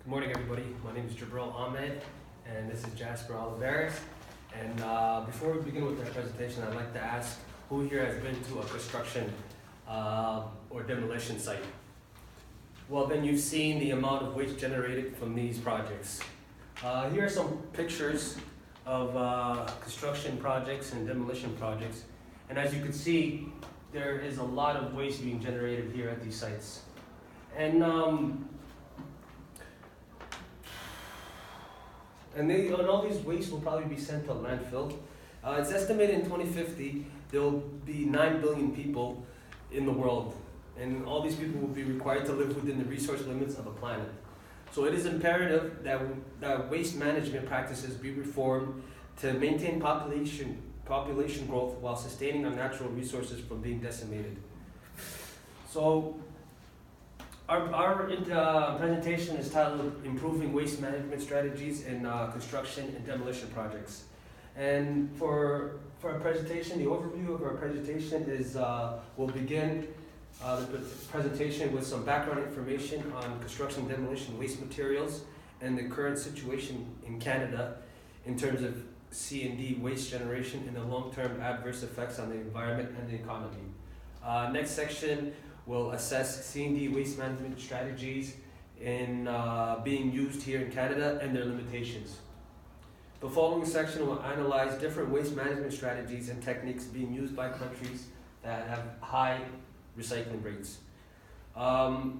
Good morning, everybody. My name is Gibril Ahmed, and this is Jasper Olivares. And before we begin with our presentation, I'd like to ask who here has been to a construction or demolition site? Well, then you've seen the amount of waste generated from these projects. Here are some pictures of construction projects and demolition projects. And as you can see, there is a lot of waste being generated here at these sites. And all these wastes will probably be sent to landfill. It's estimated in 2050 there will be 9 billion people in the world, and all these people will be required to live within the resource limits of the planet. So it is imperative that waste management practices be reformed to maintain population growth while sustaining our natural resources from being decimated. So our presentation is titled Improving Waste Management Strategies in Construction and Demolition Projects. And for our presentation, the overview of our presentation is, we'll begin the presentation with some background information on construction and demolition waste materials and the current situation in Canada in terms of C&D waste generation and the long-term adverse effects on the environment and the economy. Next section will assess C&D waste management strategies in being used here in Canada and their limitations. The following section will analyze different waste management strategies and techniques being used by countries that have high recycling rates. The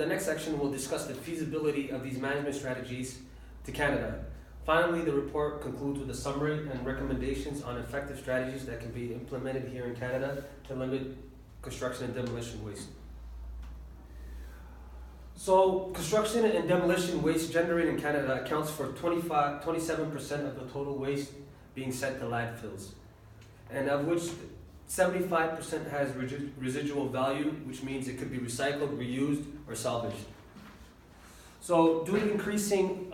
next section will discuss the feasibility of these management strategies to Canada. Finally, the report concludes with a summary and recommendations on effective strategies that can be implemented here in Canada to limit construction and demolition waste. So, construction and demolition waste generated in Canada accounts for 27% of the total waste being sent to landfills, and of which 75% has residual value, which means it could be recycled, reused, or salvaged. So, due to increasing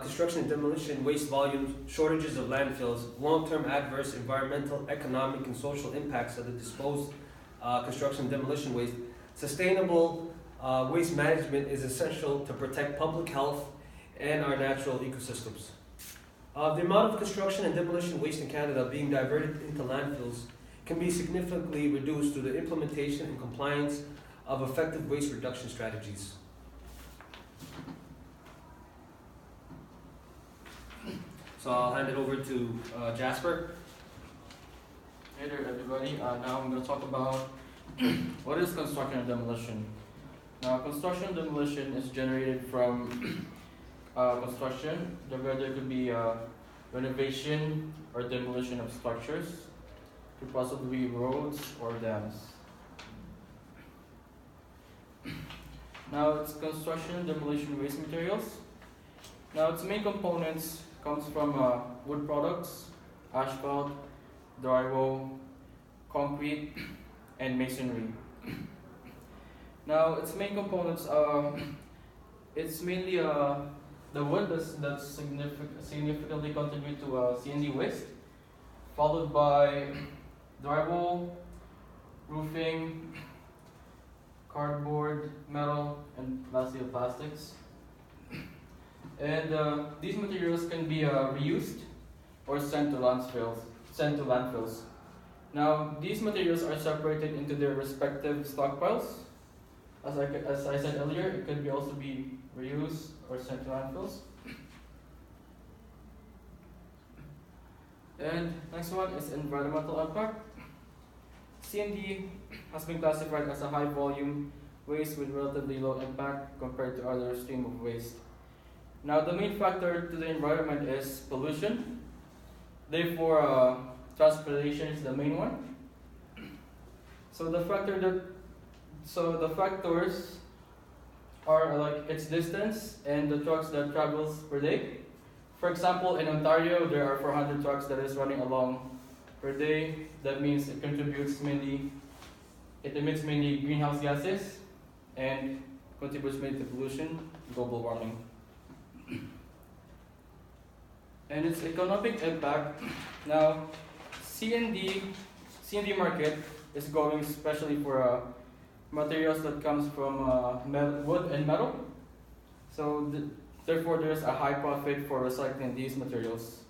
construction and demolition waste volumes, shortages of landfills, long-term adverse environmental, economic, and social impacts of the disposed construction and demolition waste, sustainable waste management is essential to protect public health and our natural ecosystems. The amount of construction and demolition waste in Canada being diverted into landfills can be significantly reduced through the implementation and compliance of effective waste reduction strategies. So I'll hand it over to Jasper. Hey there, everybody. Now I'm going to talk about what is construction and demolition. Now, construction and demolition is generated from construction, where there could be renovation or demolition of structures, could possibly be roads or dams. Now, it's construction and demolition waste materials. Now, its main components comes from wood products, asphalt, drywall, concrete, and masonry. Now, its main components are, it's mainly the wood that significantly contribute to C&D waste, followed by drywall, roofing, cardboard, metal, and lastly the plastics. And these materials can be reused or sent to landfills. Now, these materials are separated into their respective stockpiles. As I said earlier, it could also be reused or sent to landfills. And next one is environmental impact. C&D has been classified as a high volume waste with relatively low impact compared to other streams of waste. Now, the main factor to the environment is pollution. Therefore, transportation is the main one. So the factors are like its distance and the trucks that travels per day. For example, in Ontario, there are 400 trucks that is running along per day. That means it emits mainly greenhouse gases and contributes mainly to pollution, global warming. And its economic impact. Now, C&D market is growing especially for materials that comes from wood and metal. So therefore, there is a high profit for recycling these materials.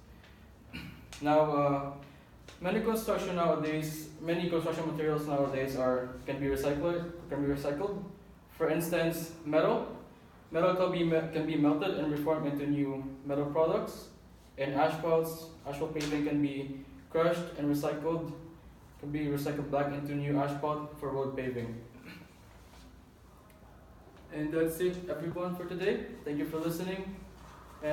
Now, many construction materials nowadays can be recycled. For instance, metal. Metal can be melted and reformed into new metal products. And asphalt paving can be crushed and can be recycled back into new asphalt for road paving. And that's it, everyone, for today. Thank you for listening.